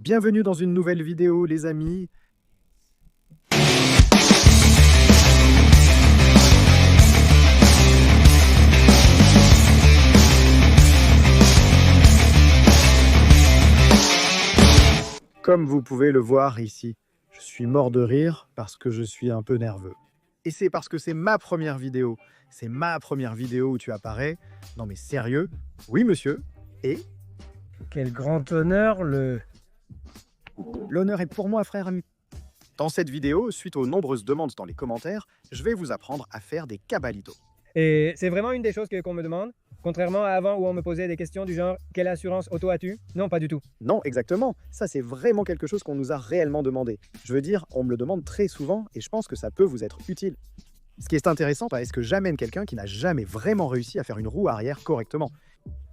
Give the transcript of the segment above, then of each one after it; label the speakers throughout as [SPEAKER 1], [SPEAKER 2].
[SPEAKER 1] Bienvenue dans une nouvelle vidéo, les amis. Comme vous pouvez le voir ici, je suis mort de rire parce que je suis un peu nerveux. Et c'est parce que c'est ma première vidéo. C'est ma première vidéo où tu apparais. Non mais sérieux? Oui monsieur. Et?
[SPEAKER 2] Quel grand honneur,
[SPEAKER 1] L'honneur est pour moi, frère ami. Dans cette vidéo, suite aux nombreuses demandes dans les commentaires, je vais vous apprendre à faire des cabalitos.
[SPEAKER 2] Et c'est vraiment une des choses qu'on me demande, contrairement à avant où on me posait des questions du genre « Quelle assurance auto as-tu » Non, pas du tout.
[SPEAKER 1] Non, exactement. Ça, c'est vraiment quelque chose qu'on nous a réellement demandé. Je veux dire, on me le demande très souvent et je pense que ça peut vous être utile. Ce qui est intéressant, est-ce que j'amène quelqu'un qui n'a jamais vraiment réussi à faire une roue arrière correctement.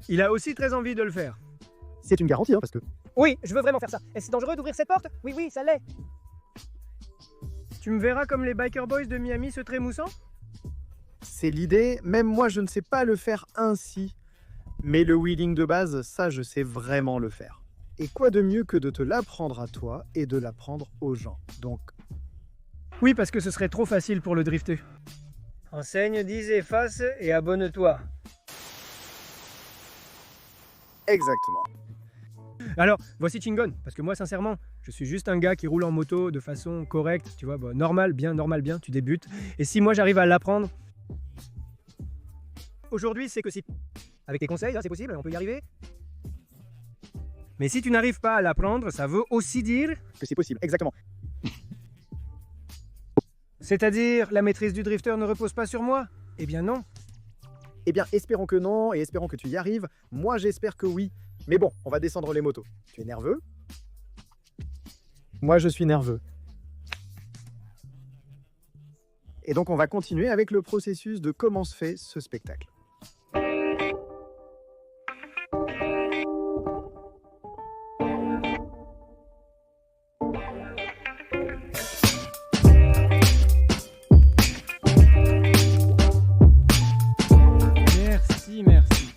[SPEAKER 2] Il a aussi très envie de le faire.
[SPEAKER 1] C'est une garantie, parce que...
[SPEAKER 2] Oui, je veux vraiment faire ça. Est-ce dangereux d'ouvrir cette porte? Oui, oui, ça l'est. Tu me verras comme les Biker Boys de Miami se trémoussant?
[SPEAKER 1] C'est l'idée, même moi je ne sais pas le faire ainsi. Mais le wheeling de base, ça je sais vraiment le faire. Et quoi de mieux que de te l'apprendre à toi et de l'apprendre aux gens. Donc...
[SPEAKER 2] Oui, parce que ce serait trop facile pour le drifter. Enseigne, dis, efface et abonne-toi.
[SPEAKER 1] Exactement.
[SPEAKER 2] Alors, voici Chingon, parce que moi, sincèrement, je suis juste un gars qui roule en moto de façon correcte, tu vois, normal, bien, tu débutes. Et si moi, j'arrive à l'apprendre, aujourd'hui, c'est que si... Avec tes conseils, là, c'est possible, on peut y arriver. Mais si tu n'arrives pas à l'apprendre, ça veut aussi dire...
[SPEAKER 1] Que c'est possible, exactement.
[SPEAKER 2] C'est-à-dire, la maîtrise du drifter ne repose pas sur moi? Eh bien non.
[SPEAKER 1] Eh bien, espérons que non, et espérons que tu y arrives. Moi, j'espère que oui. Mais bon, on va descendre les motos. Tu es nerveux? Moi, je suis nerveux. Et donc, on va continuer avec le processus de comment se fait ce spectacle.
[SPEAKER 2] Merci.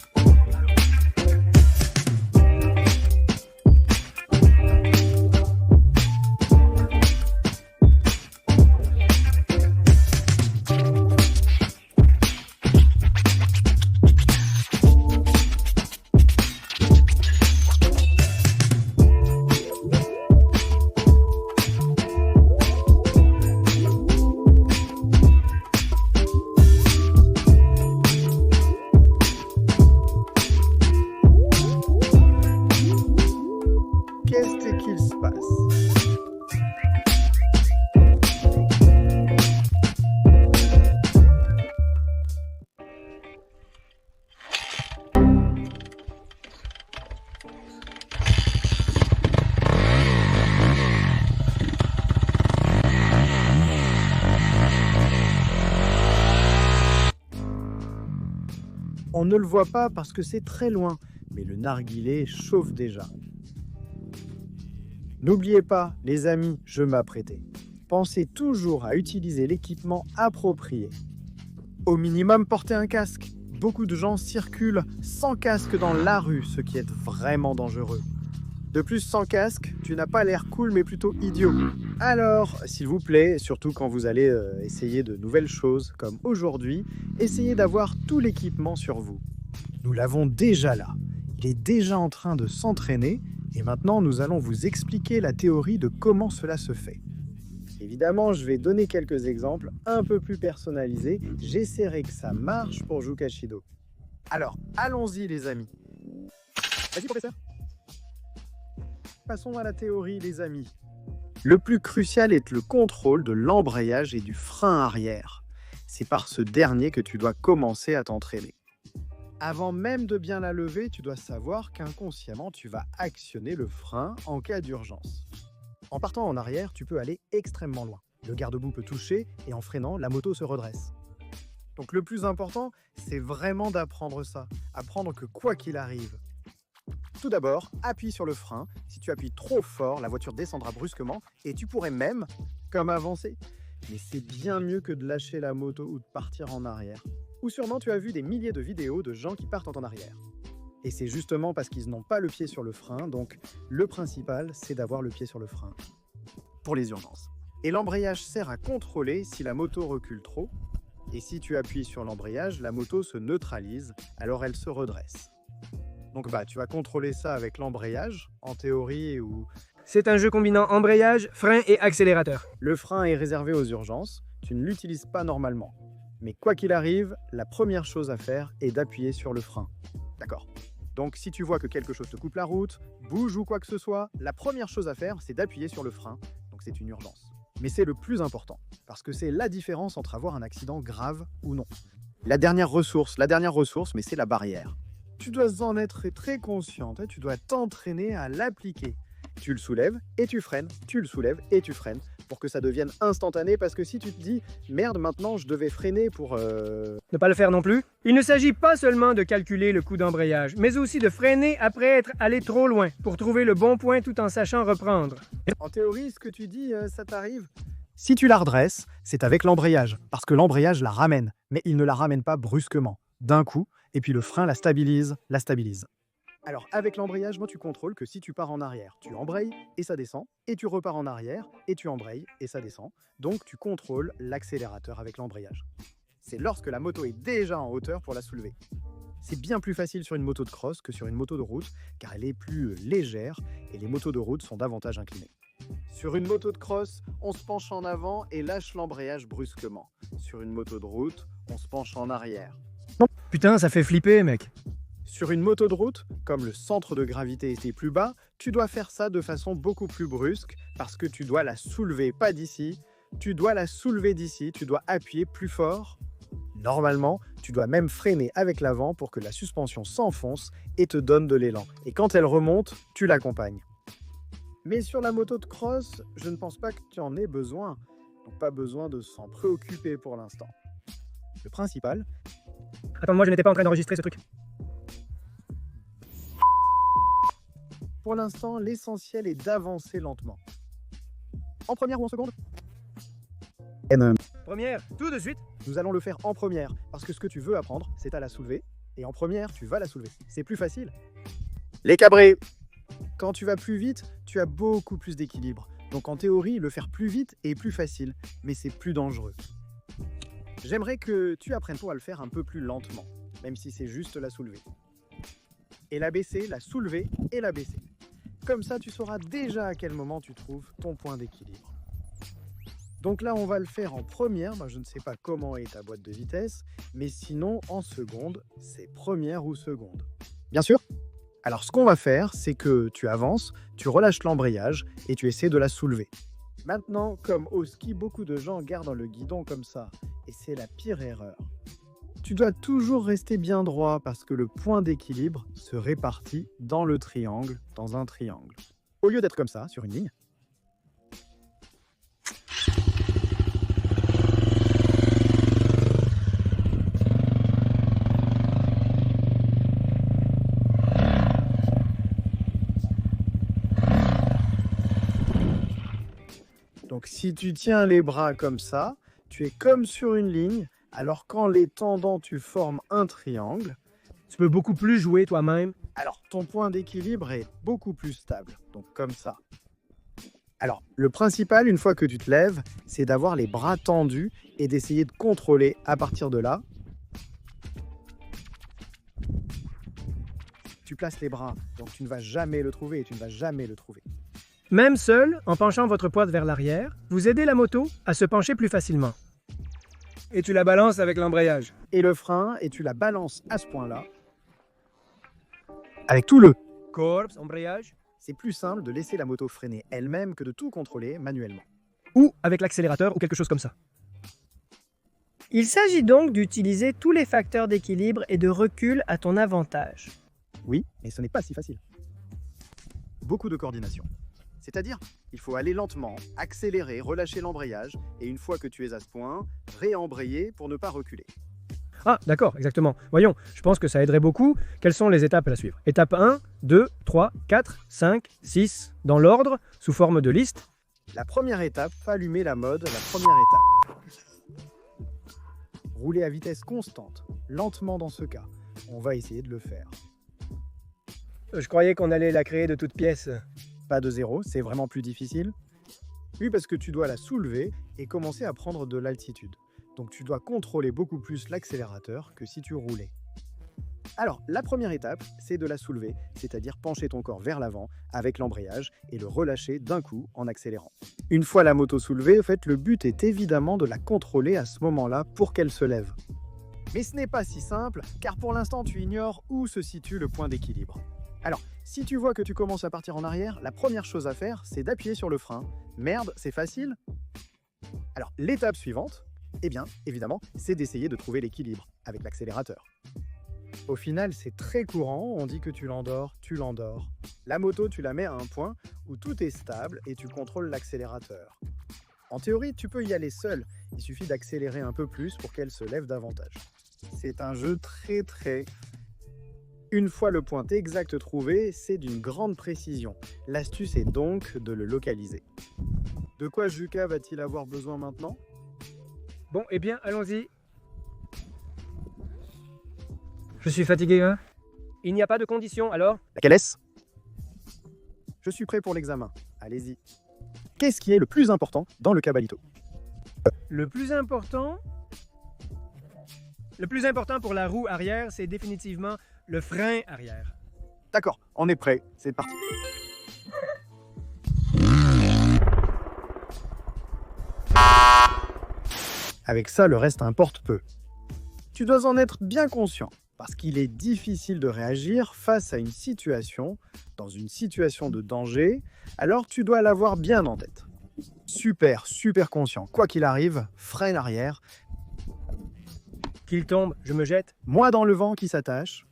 [SPEAKER 1] Qu'est-ce qu'il se passe? On ne le voit pas parce que c'est très loin, mais le narguilé chauffe déjà. N'oubliez pas, les amis, je m'apprêtais. Pensez toujours à utiliser l'équipement approprié. Au minimum, portez un casque. Beaucoup de gens circulent sans casque dans la rue, ce qui est vraiment dangereux. De plus, sans casque, tu n'as pas l'air cool, mais plutôt idiot. Alors, s'il vous plaît, surtout quand vous allez essayer de nouvelles choses, comme aujourd'hui, essayez d'avoir tout l'équipement sur vous. Nous l'avons déjà là. Il est déjà en train de s'entraîner, et maintenant nous allons vous expliquer la théorie de comment cela se fait. Évidemment, je vais donner quelques exemples un peu plus personnalisés. J'essaierai que ça marche pour Jukashido. Alors, allons-y les amis. Vas-y professeur. Passons à la théorie les amis. Le plus crucial est le contrôle de l'embrayage et du frein arrière. C'est par ce dernier que tu dois commencer à t'entraîner. Avant même de bien la lever, tu dois savoir qu'inconsciemment, tu vas actionner le frein en cas d'urgence. En partant en arrière, tu peux aller extrêmement loin. Le garde-boue peut toucher et en freinant, la moto se redresse. Donc le plus important, c'est vraiment d'apprendre ça. Apprendre que quoi qu'il arrive. Tout d'abord, appuie sur le frein. Si tu appuies trop fort, la voiture descendra brusquement et tu pourrais même, comme avancer. Mais c'est bien mieux que de lâcher la moto ou de partir en arrière. Ou sûrement tu as vu des milliers de vidéos de gens qui partent en arrière. Et c'est justement parce qu'ils n'ont pas le pied sur le frein, donc le principal, c'est d'avoir le pied sur le frein pour les urgences. Et l'embrayage sert à contrôler si la moto recule trop. Et si tu appuies sur l'embrayage, la moto se neutralise, alors elle se redresse. Donc tu vas contrôler ça avec l'embrayage, en théorie, ou
[SPEAKER 2] C'est un jeu combinant embrayage, frein et accélérateur.
[SPEAKER 1] le frein est réservé aux urgences, tu ne l'utilises pas normalement. Mais quoi qu'il arrive, la première chose à faire est d'appuyer sur le frein. D'accord. Donc si tu vois que quelque chose te coupe la route, bouge ou quoi que ce soit, la première chose à faire, c'est d'appuyer sur le frein. Donc c'est une urgence. Mais c'est le plus important, parce que c'est la différence entre avoir un accident grave ou non. La dernière ressource, mais c'est la barrière. Tu dois en être très consciente, tu dois t'entraîner à l'appliquer. Tu le soulèves et tu freines, tu le soulèves et tu freines, pour que ça devienne instantané, parce que si tu te dis « Merde, maintenant je devais freiner pour…
[SPEAKER 2] Ne pas le faire non plus. Il ne s'agit pas seulement de calculer le coup d'embrayage, mais aussi de freiner après être allé trop loin, pour trouver le bon point tout en sachant reprendre. »
[SPEAKER 1] En théorie, ce que tu dis, ça t'arrive. Si tu la redresses, c'est avec l'embrayage, parce que l'embrayage la ramène, mais il ne la ramène pas brusquement, d'un coup, et puis le frein la stabilise. Alors avec l'embrayage, moi tu contrôles que si tu pars en arrière, tu embrayes et ça descend, et tu repars en arrière et tu embrayes et ça descend. Donc tu contrôles l'accélérateur avec l'embrayage. C'est lorsque la moto est déjà en hauteur pour la soulever. C'est bien plus facile sur une moto de cross que sur une moto de route, car elle est plus légère et les motos de route sont davantage inclinées. Sur une moto de cross, on se penche en avant et lâche l'embrayage brusquement. Sur une moto de route, on se penche en arrière.
[SPEAKER 2] Putain, ça fait flipper, mec.
[SPEAKER 1] Sur une moto de route, comme le centre de gravité était plus bas, tu dois faire ça de façon beaucoup plus brusque parce que tu dois la soulever, pas d'ici, tu dois la soulever d'ici, tu dois appuyer plus fort. Normalement, tu dois même freiner avec l'avant pour que la suspension s'enfonce et te donne de l'élan. Et quand elle remonte, tu l'accompagnes. Mais sur la moto de cross, je ne pense pas que tu en aies besoin. Donc pas besoin de s'en préoccuper pour l'instant. Le principal,
[SPEAKER 2] Attends, moi je n'étais pas en train d'enregistrer ce truc.
[SPEAKER 1] pour l'instant, l'essentiel est d'avancer lentement. En première ou en seconde ?
[SPEAKER 2] Première, tout de suite.
[SPEAKER 1] Nous allons le faire en première, parce que ce que tu veux apprendre, c'est à la soulever. Et en première, tu vas la soulever. C'est plus facile. Les cabrés. Quand tu vas plus vite, tu as beaucoup plus d'équilibre. Donc en théorie, le faire plus vite est plus facile, mais c'est plus dangereux. J'aimerais que tu apprennes toi à le faire un peu plus lentement, même si c'est juste la soulever. Et la baisser, la soulever et la baisser. Comme ça, tu sauras déjà à quel moment tu trouves ton point d'équilibre. Donc là, on va le faire en première. Moi, je ne sais pas comment est ta boîte de vitesse, mais sinon, en seconde, c'est première ou seconde. Bien sûr. Alors, ce qu'on va faire, c'est que tu avances, tu relâches l'embrayage et tu essaies de la soulever. Maintenant, comme au ski, beaucoup de gens gardent le guidon comme ça, et c'est la pire erreur. Tu dois toujours rester bien droit parce que le point d'équilibre se répartit dans le triangle, dans un triangle. Au lieu d'être comme ça, sur une ligne, donc si tu tiens les bras comme ça, tu es comme sur une ligne, alors quand les tendons tu formes un triangle,
[SPEAKER 2] Tu peux beaucoup plus jouer toi-même.
[SPEAKER 1] alors ton point d'équilibre est beaucoup plus stable, donc comme ça. Alors le principal, une fois que tu te lèves, c'est d'avoir les bras tendus et d'essayer de contrôler à partir de là. Tu places les bras, donc tu ne vas jamais le trouver et tu ne vas jamais le trouver.
[SPEAKER 2] Même seul, en penchant votre poids vers l'arrière, vous aidez la moto à se pencher plus facilement. Et tu la balances avec l'embrayage.
[SPEAKER 1] Et le frein, et tu la balances à ce point-là, avec tout le.
[SPEAKER 2] Corps, embrayage.
[SPEAKER 1] C'est plus simple de laisser la moto freiner elle-même que de tout contrôler manuellement.
[SPEAKER 2] Ou avec l'accélérateur ou quelque chose comme ça.
[SPEAKER 3] Il s'agit donc d'utiliser tous les facteurs d'équilibre et de recul à ton avantage.
[SPEAKER 1] Oui, mais ce n'est pas si facile. Beaucoup de coordination. C'est-à-dire, il faut aller lentement, accélérer, relâcher l'embrayage, et une fois que tu es à ce point, réembrayer pour ne pas reculer.
[SPEAKER 2] Ah, d'accord, exactement. Voyons, je pense que ça aiderait beaucoup. Quelles sont les étapes à suivre? Étape 1, 2, 3, 4, 5, 6, dans l'ordre, sous forme de liste.
[SPEAKER 1] La première étape, allumer la mode, la première étape. Rouler à vitesse constante, lentement dans ce cas. On va essayer de le faire.
[SPEAKER 2] Je croyais qu'on allait la créer de toutes pièces.
[SPEAKER 1] Pas de zéro, c'est vraiment plus difficile. Oui, parce que tu dois la soulever et commencer à prendre de l'altitude. Donc tu dois contrôler beaucoup plus l'accélérateur que si tu roulais. Alors, la première étape, c'est de la soulever, c'est-à-dire pencher ton corps vers l'avant avec l'embrayage et le relâcher d'un coup en accélérant. Une fois la moto soulevée, en fait, le but est évidemment de la contrôler à ce moment-là pour qu'elle se lève. Mais ce n'est pas si simple, car pour l'instant, tu ignores où se situe le point d'équilibre. Alors, si tu vois que tu commences à partir en arrière, la première chose à faire, c'est d'appuyer sur le frein. Merde, c'est facile? Alors, l'étape suivante, eh bien, évidemment, c'est d'essayer de trouver l'équilibre avec l'accélérateur. Au final, c'est très courant, on dit que tu l'endors. La moto, tu la mets à un point où tout est stable et tu contrôles l'accélérateur. En théorie, tu peux y aller seul, il suffit d'accélérer un peu plus pour qu'elle se lève davantage. C'est un jeu très. Une fois le point exact trouvé, c'est d'une grande précision. L'astuce est donc de le localiser. De quoi Juka va-t-il avoir besoin maintenant?
[SPEAKER 2] Bon, eh bien, allons-y. Je suis fatigué, hein? Il n'y a pas de condition, alors?
[SPEAKER 1] Laquelle est-ce? Je suis prêt pour l'examen. Allez-y. Qu'est-ce qui est le plus important dans le cabalito?
[SPEAKER 2] Le plus important pour la roue arrière, c'est définitivement le frein arrière.
[SPEAKER 1] D'accord, on est prêt. C'est parti. Avec ça, le reste importe peu. Tu dois en être bien conscient, parce qu'il est difficile de réagir face à une situation, dans une situation de danger, alors tu dois l'avoir bien en tête. Super conscient. Quoi qu'il arrive, freine arrière.
[SPEAKER 2] Qu'il tombe, je me jette.
[SPEAKER 1] Moi dans le vent qui s'attache.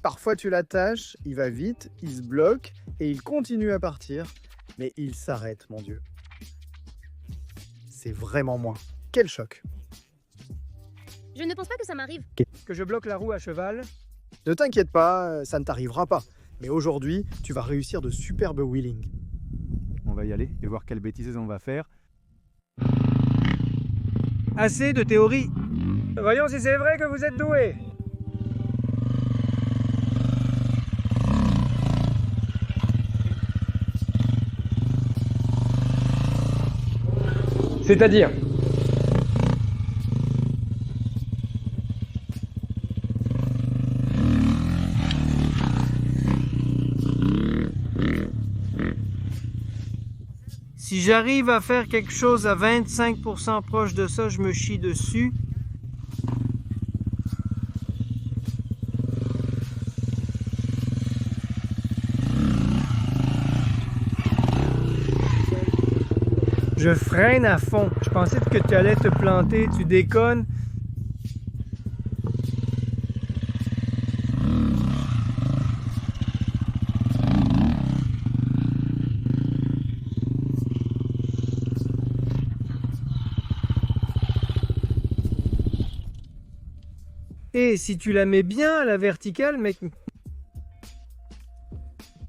[SPEAKER 1] Parfois tu l'attaches, il va vite, il se bloque et il continue à partir, mais il s'arrête, mon Dieu. C'est vraiment moi. Quel choc!
[SPEAKER 4] Je ne pense pas que ça m'arrive.
[SPEAKER 2] Que je bloque la roue à cheval.
[SPEAKER 1] Ne t'inquiète pas, ça ne t'arrivera pas. Mais aujourd'hui, tu vas réussir de superbes wheelings.
[SPEAKER 5] On va y aller et voir quelles bêtises on va faire.
[SPEAKER 2] Assez de théorie. Voyons si c'est vrai que vous êtes doué. C'est-à-dire?
[SPEAKER 3] Si j'arrive à faire quelque chose à 25% proche de ça, je me chie dessus. Je freine à fond. Je pensais que tu allais te planter. Tu déconnes. Et si tu la mets bien à la verticale, mec...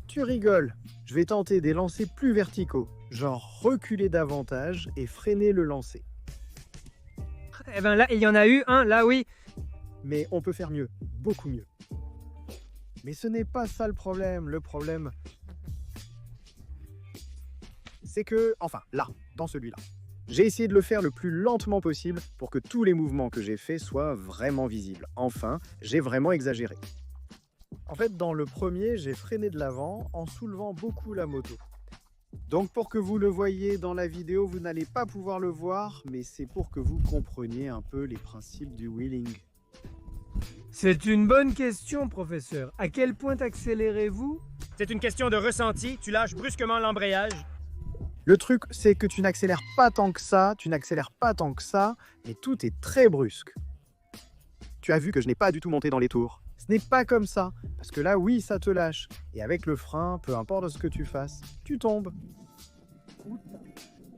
[SPEAKER 1] Tu rigoles. Je vais tenter des lancers plus verticaux, genre reculer davantage et freiner le lancer.
[SPEAKER 3] Eh ben là, il y en a eu un, là oui.
[SPEAKER 1] Mais on peut faire mieux, beaucoup mieux. Mais ce n'est pas ça le problème. Le problème, c'est que, enfin là, dans celui-là, j'ai essayé de le faire le plus lentement possible pour que tous les mouvements que j'ai faits soient vraiment visibles. Enfin, j'ai vraiment exagéré. En fait, dans le premier, j'ai freiné de l'avant en soulevant beaucoup la moto. Donc pour que vous le voyiez dans la vidéo, vous n'allez pas pouvoir le voir, mais c'est pour que vous compreniez un peu les principes du wheeling.
[SPEAKER 3] C'est une bonne question, professeur. À quel point accélérez-vous?
[SPEAKER 2] C'est une question de ressenti. Tu lâches brusquement l'embrayage.
[SPEAKER 1] Le truc, c'est que tu n'accélères pas tant que ça, mais tout est très brusque. Tu as vu que je n'ai pas du tout monté dans les tours. Ce n'est pas comme ça, parce que là, oui, ça te lâche. Et avec le frein, peu importe ce que tu fasses, tu tombes.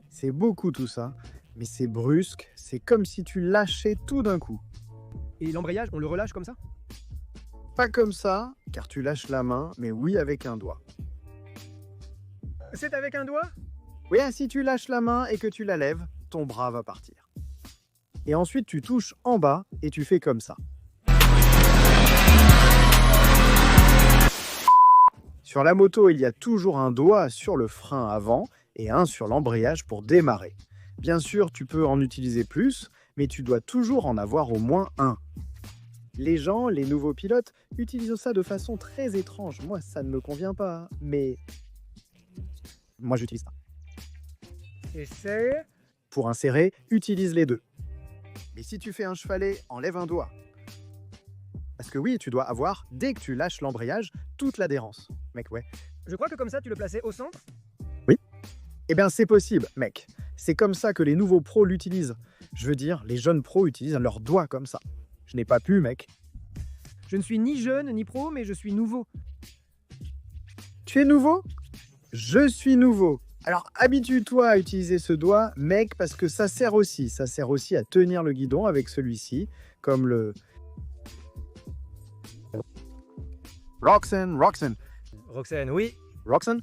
[SPEAKER 1] C'est beaucoup tout ça, mais c'est brusque, c'est comme si tu lâchais tout d'un coup.
[SPEAKER 2] Et l'embrayage, on le relâche comme ça?
[SPEAKER 1] Pas comme ça, car tu lâches la main, mais oui avec un doigt.
[SPEAKER 2] C'est avec un doigt?
[SPEAKER 1] Oui, si tu lâches la main et que tu la lèves, ton bras va partir. Et ensuite, tu touches en bas et tu fais comme ça. Sur la moto, il y a toujours un doigt sur le frein avant et un sur l'embrayage pour démarrer. Bien sûr, tu peux en utiliser plus, mais tu dois toujours en avoir au moins un. Les gens, les nouveaux pilotes, utilisent ça de façon très étrange. Moi, ça ne me convient pas, mais moi, j'utilise ça.
[SPEAKER 3] Essaye.
[SPEAKER 1] Pour insérer, utilise les deux. Mais si tu fais un chevalet, enlève un doigt. Parce que oui, tu dois avoir, dès que tu lâches l'embrayage, toute l'adhérence. Mec, ouais.
[SPEAKER 2] Je crois que comme ça, tu le plaçais au centre.
[SPEAKER 1] Eh bien, c'est possible, mec. C'est comme ça que les nouveaux pros l'utilisent. Je veux dire, les jeunes pros utilisent leurs doigts comme ça. Je n'ai pas pu, mec.
[SPEAKER 2] Je ne suis ni jeune ni pro, mais je suis nouveau.
[SPEAKER 1] Tu es nouveau? Je suis nouveau. Alors, habitue-toi à utiliser ce doigt, mec, parce que ça sert aussi. Ça sert aussi à tenir le guidon avec celui-ci, comme le... Roxanne.
[SPEAKER 2] Roxane, oui.
[SPEAKER 1] Roxanne?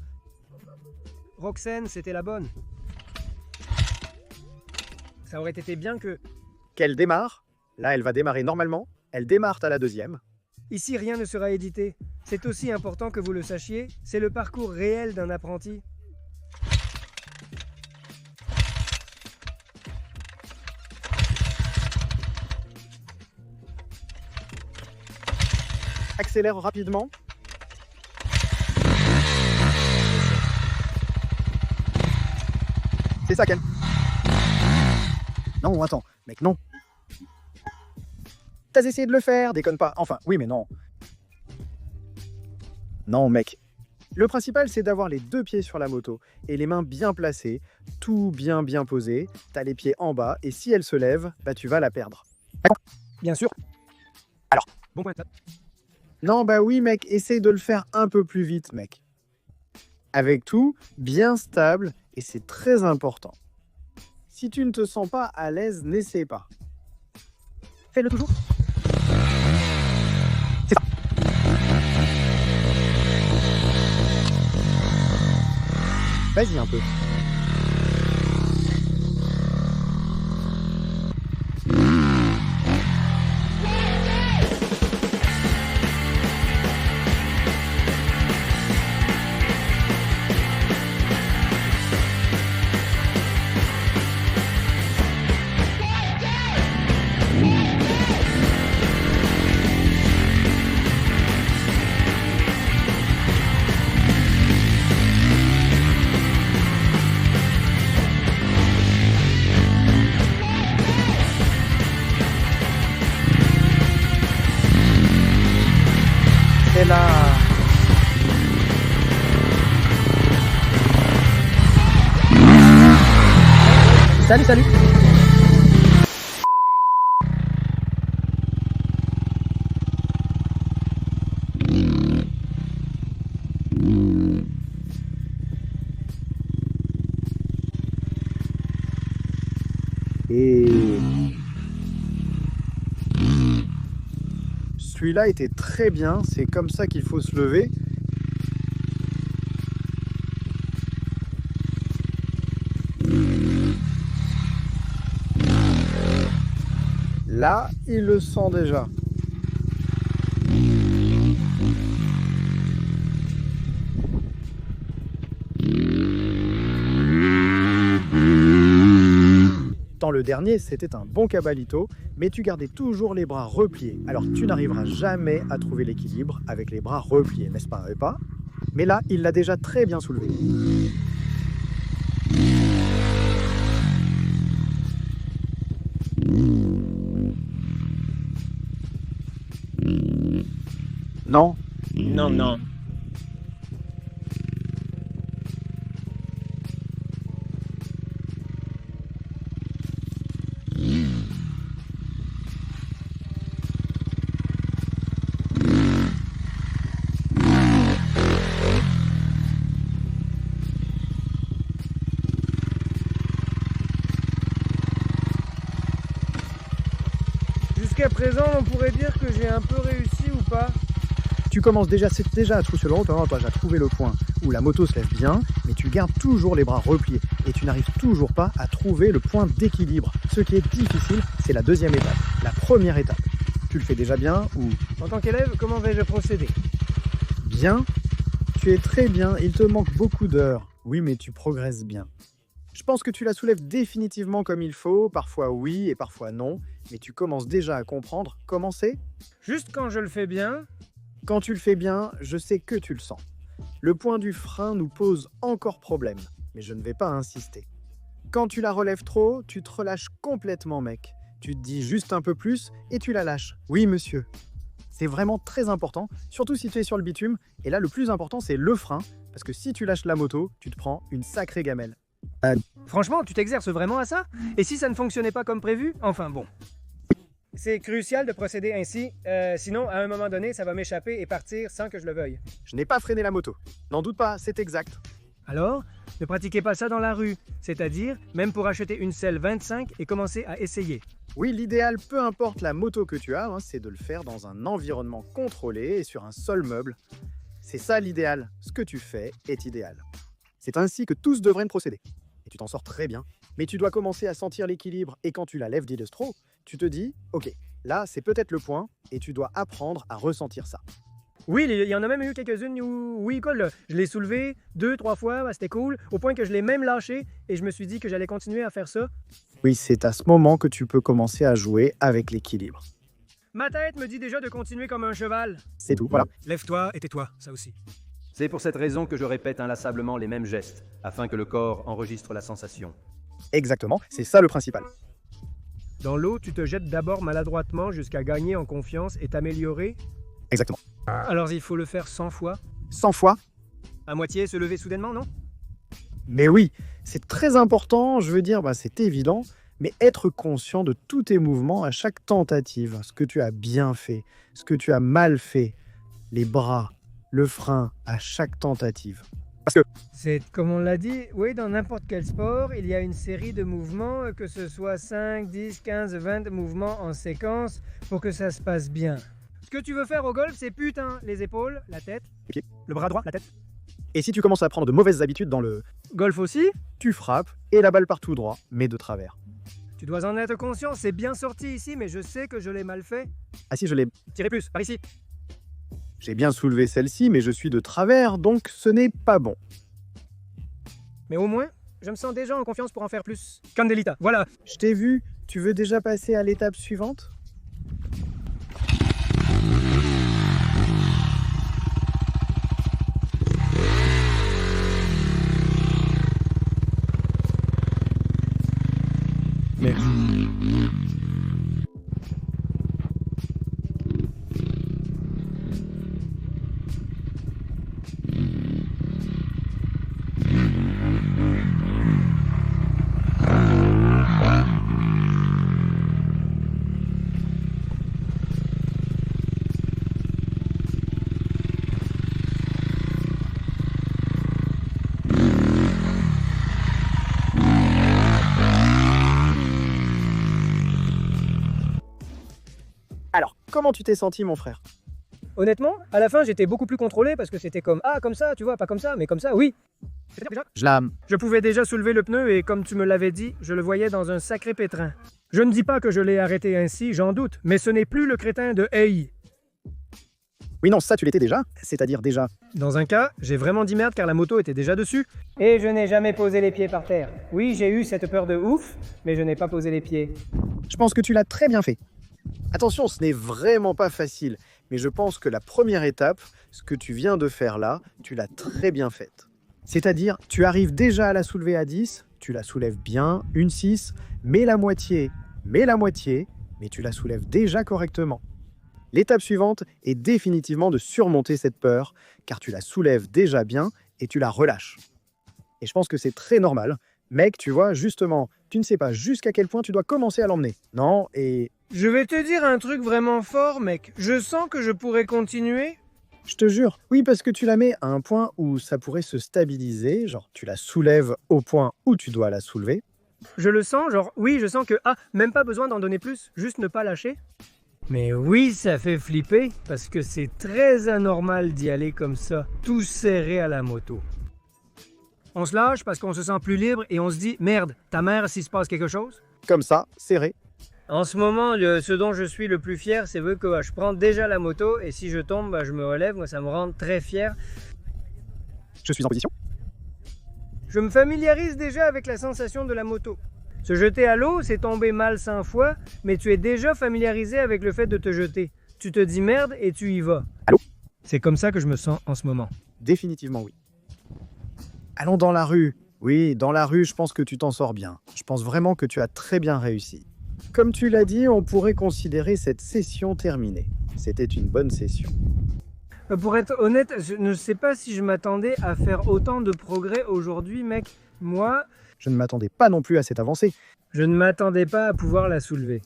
[SPEAKER 2] Roxane, c'était la bonne. Ça aurait été bien que...
[SPEAKER 1] Qu'elle démarre. Là, elle va démarrer normalement. Elle démarre à la deuxième.
[SPEAKER 2] Ici, rien ne sera édité. C'est aussi important que vous le sachiez. C'est le parcours réel d'un apprenti.
[SPEAKER 1] Accélère rapidement. C'est ça, Ken. Non, attends, mec, non. T'as essayé de le faire, déconne pas. Enfin, oui, mais non. Non, mec. Le principal, c'est d'avoir les deux pieds sur la moto et les mains bien placées, tout bien posé. T'as les pieds en bas et si elle se lève, bah tu vas la perdre.
[SPEAKER 2] Bien sûr.
[SPEAKER 1] Alors.
[SPEAKER 2] Bon point.
[SPEAKER 1] Non, bah oui, mec, essaye de le faire un peu plus vite, mec. Avec tout, bien stable, et c'est très important. Si tu ne te sens pas à l'aise, n'essaie pas.
[SPEAKER 2] Fais-le toujours.
[SPEAKER 1] C'est ça. Vas-y un peu. C'est là. Salut. Et celui-là était très bien, c'est comme ça qu'il faut se lever. Là, il le sent déjà. Dans le dernier, c'était un bon cabalito, mais tu gardais toujours les bras repliés. Alors tu n'arriveras jamais à trouver l'équilibre avec les bras repliés, n'est-ce pas, Mais là, il l'a déjà très bien soulevé. Non.
[SPEAKER 3] Non.
[SPEAKER 2] Jusqu'à présent, on pourrait dire que j'ai un peu réussi ou pas?
[SPEAKER 1] Tu commences déjà à trousser le route, tu as trouvé le point où la moto se lève bien, mais tu gardes toujours les bras repliés et tu n'arrives toujours pas à trouver le point d'équilibre. Ce qui est difficile, c'est la deuxième étape, la première étape. Tu le fais déjà bien ou...
[SPEAKER 2] En tant qu'élève, comment vais-je procéder?
[SPEAKER 1] Bien, Tu es très bien, il te manque beaucoup d'heures. Oui, mais tu progresses bien. Je pense que tu la soulèves définitivement comme il faut, parfois oui et parfois non, mais tu commences déjà à comprendre comment c'est.
[SPEAKER 2] Juste quand je le fais bien,
[SPEAKER 1] Quand tu le fais bien, je sais que tu le sens. Le point du frein nous pose encore problème, mais je ne vais pas insister. Quand tu la relèves trop, tu te relâches complètement, mec. Tu te dis juste un peu plus et tu la lâches. Oui, monsieur. C'est vraiment très important, surtout si tu es sur le bitume. Et là, le plus important, c'est le frein, parce que si tu lâches la moto, tu te prends une sacrée gamelle.
[SPEAKER 2] franchement, tu t'exerces vraiment à ça? Et si ça ne fonctionnait pas comme prévu? Enfin bon. C'est crucial de procéder ainsi, sinon à un moment donné, ça va m'échapper et partir sans que je le veuille.
[SPEAKER 1] Je n'ai pas freiné la moto. N'en doute pas, c'est exact.
[SPEAKER 2] Alors, ne pratiquez pas ça dans la rue, c'est-à-dire même pour acheter une selle 25 et commencer à essayer.
[SPEAKER 1] Oui, l'idéal, peu importe la moto que tu as, c'est de le faire dans un environnement contrôlé et sur un seul meuble. C'est ça l'idéal. Ce que tu fais est idéal. C'est ainsi que tous devraient procéder. Et tu t'en sors très bien. Mais tu dois commencer à sentir l'équilibre et quand tu la lèves d'Illestro, tu te dis, ok, là c'est peut-être le point et tu dois apprendre à ressentir ça.
[SPEAKER 2] Oui, il y en a même eu quelques-unes où, oui, cool, je l'ai soulevé 2-3 fois, c'était cool, au point que je l'ai même lâché et je me suis dit que j'allais continuer à faire ça.
[SPEAKER 1] Oui, c'est à ce moment que tu peux commencer à jouer avec l'équilibre.
[SPEAKER 2] Ma tête me dit déjà de continuer comme un cheval.
[SPEAKER 1] C'est tout, voilà.
[SPEAKER 2] Lève-toi et tais-toi, ça aussi.
[SPEAKER 6] C'est pour cette raison que je répète inlassablement les mêmes gestes, afin que le corps enregistre la sensation.
[SPEAKER 1] Exactement, c'est ça le principal.
[SPEAKER 2] Dans l'eau, tu te jettes d'abord maladroitement jusqu'à gagner en confiance et t'améliorer.
[SPEAKER 1] Exactement.
[SPEAKER 2] Alors il faut le faire 100 fois.
[SPEAKER 1] 100 fois.
[SPEAKER 2] À moitié, se lever soudainement, non?
[SPEAKER 1] Mais oui, c'est très important, je veux dire, c'est évident, mais être conscient de tous tes mouvements à chaque tentative, ce que tu as bien fait, ce que tu as mal fait, les bras, le frein à chaque tentative. Parce que
[SPEAKER 3] C'est comme on l'a dit, oui, dans n'importe quel sport, il y a une série de mouvements, que ce soit 5, 10, 15, 20 mouvements en séquence pour que ça se passe bien.
[SPEAKER 2] Ce que tu veux faire au golf, c'est putain, les épaules, la tête,
[SPEAKER 1] les pieds,
[SPEAKER 2] le bras droit, la tête.
[SPEAKER 1] et si tu commences à prendre de mauvaises habitudes dans le
[SPEAKER 2] Golf aussi?
[SPEAKER 1] tu frappes et la balle part tout droit, mais de travers.
[SPEAKER 2] Tu dois en être conscient, c'est bien sorti ici, mais je sais que je l'ai mal fait.
[SPEAKER 1] Ah si, je l'ai.
[SPEAKER 2] Tirez plus, par ici.
[SPEAKER 1] J'ai bien soulevé celle-ci, mais je suis de travers, donc ce n'est pas bon.
[SPEAKER 2] Mais au moins, je me sens déjà en confiance pour en faire plus. Candelita, voilà.
[SPEAKER 1] Je t'ai vu, tu veux déjà passer à l'étape suivante? Merci. Alors, comment tu t'es senti, mon frère?
[SPEAKER 2] Honnêtement, à la fin, j'étais beaucoup plus contrôlé parce que c'était comme ah, comme ça, tu vois, pas comme ça, mais comme ça, oui. Je pouvais déjà soulever le pneu et comme tu me l'avais dit, je le voyais dans un sacré pétrin. Je ne dis pas que je l'ai arrêté ainsi, j'en doute, mais ce n'est plus le crétin de Hey.
[SPEAKER 1] Oui, non, ça tu l'étais déjà, c'est-à-dire déjà.
[SPEAKER 2] Dans un cas, j'ai vraiment dit merde car la moto était déjà dessus.
[SPEAKER 3] Et je n'ai jamais posé les pieds par terre. Oui, j'ai eu cette peur de ouf, mais je n'ai pas posé les pieds.
[SPEAKER 1] Je pense que tu l'as très bien fait. Attention, ce n'est vraiment pas facile, mais je pense que la première étape, ce que tu viens de faire là, tu l'as très bien faite. C'est-à-dire, tu arrives déjà à la soulever à 10, tu la soulèves bien, une 6, mais la moitié, mais tu la soulèves déjà correctement. L'étape suivante est définitivement de surmonter cette peur, car tu la soulèves déjà bien et tu la relâches. Et je pense que c'est très normal. Mec, tu vois, justement, tu ne sais pas jusqu'à quel point tu dois commencer à l'emmener. Non, et
[SPEAKER 3] Je vais te dire un truc vraiment fort, mec. Je sens que je pourrais continuer.
[SPEAKER 1] je te jure, oui, parce que tu la mets à un point où ça pourrait se stabiliser, genre tu la soulèves au point où tu dois la soulever.
[SPEAKER 2] Je le sens, genre oui, je sens que ah, même pas besoin d'en donner plus, juste ne pas lâcher.
[SPEAKER 3] Mais oui, ça fait flipper, parce que c'est très anormal d'y aller comme ça, tout serré à la moto.
[SPEAKER 2] On se lâche parce qu'on se sent plus libre et on se dit merde, ta mère s'il se passe quelque chose.
[SPEAKER 1] Comme ça, serré.
[SPEAKER 3] En ce moment, ce dont je suis le plus fier, c'est que je prends déjà la moto et si je tombe, je me relève. Moi, ça me rend très fier.
[SPEAKER 1] Je suis en position.
[SPEAKER 3] Je me familiarise déjà avec la sensation de la moto. Se jeter à l'eau, c'est tomber mal 100 fois, mais tu es déjà familiarisé avec le fait de te jeter. Tu te dis merde et tu y vas.
[SPEAKER 1] Allô?
[SPEAKER 3] C'est comme ça que je me sens en ce moment.
[SPEAKER 1] Définitivement oui. Allons dans la rue. Oui, dans la rue, je pense que tu t'en sors bien. Je pense vraiment que tu as très bien réussi. Comme tu l'as dit, on pourrait considérer cette session terminée. C'était une bonne session.
[SPEAKER 3] Pour être honnête, je ne sais pas si je m'attendais à faire autant de progrès aujourd'hui, mec. Moi,
[SPEAKER 1] Je ne m'attendais pas non plus à cette avancée.
[SPEAKER 3] je ne m'attendais pas à pouvoir la soulever.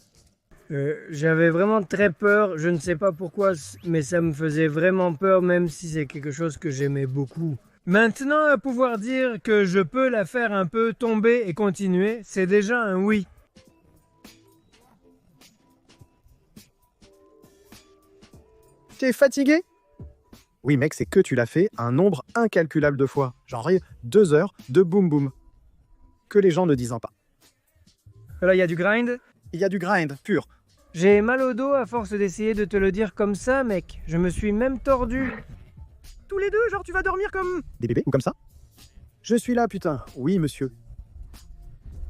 [SPEAKER 3] J'avais vraiment très peur, je ne sais pas pourquoi, mais ça me faisait vraiment peur, même si c'est quelque chose que j'aimais beaucoup. Maintenant, à pouvoir dire que je peux la faire un peu tomber et continuer, c'est déjà un oui.
[SPEAKER 1] T'es fatigué? Oui mec, c'est que tu l'as fait un nombre incalculable de fois. Genre 2 heures de boum boum. Que les gens ne disent pas.
[SPEAKER 3] Là, il y a du grind.
[SPEAKER 1] Il y a du grind pur.
[SPEAKER 3] J'ai mal au dos à force d'essayer de te le dire comme ça, mec. Je me suis même tordu.
[SPEAKER 2] Tous les deux, genre tu vas dormir comme...
[SPEAKER 1] Des bébés ou comme ça? Je suis là, putain. Oui, monsieur.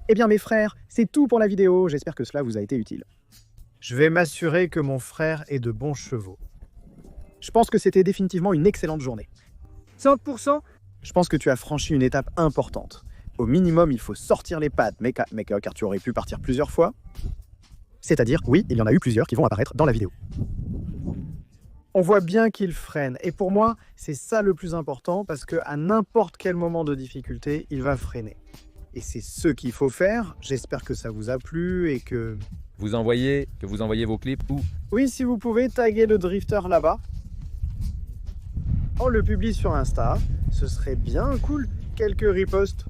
[SPEAKER 1] Eh bien, mes frères, c'est tout pour la vidéo. J'espère que cela vous a été utile. Je vais m'assurer que mon frère ait de bons chevaux. Je pense que c'était définitivement une excellente journée.
[SPEAKER 3] 100%.
[SPEAKER 1] Je pense que tu as franchi une étape importante. Au minimum, il faut sortir les pattes, mais car tu aurais pu partir plusieurs fois. C'est-à-dire, oui, il y en a eu plusieurs qui vont apparaître dans la vidéo. On voit bien qu'il freine. Et pour moi, c'est ça le plus important, parce qu'à n'importe quel moment de difficulté, il va freiner. Et c'est ce qu'il faut faire. J'espère que ça vous a plu et que...
[SPEAKER 7] Vous envoyez vos clips où?
[SPEAKER 1] Oui, si vous pouvez taguer le drifter là-bas. On le publie sur Insta. Ce serait bien cool. Quelques ripostes.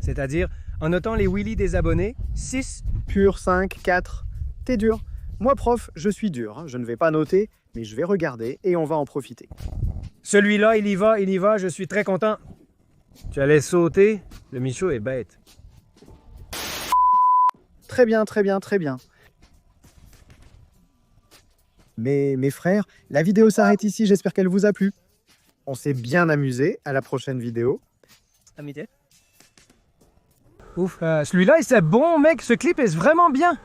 [SPEAKER 3] C'est-à-dire, en notant les wheelies des abonnés, 6.
[SPEAKER 1] Pur 5, 4. T'es dur. Moi, prof, je suis dur. Hein. Je ne vais pas noter, mais je vais regarder et on va en profiter.
[SPEAKER 3] Celui-là, il y va, je suis très content. Tu allais sauter, le Michaud est bête.
[SPEAKER 1] Très bien, très bien, très bien. Mais mes frères, la vidéo s'arrête ici, j'espère qu'elle vous a plu. On s'est bien amusé, à la prochaine vidéo.
[SPEAKER 3] Amitié. Ouf, celui-là, c'est bon, mec, ce clip est vraiment bien.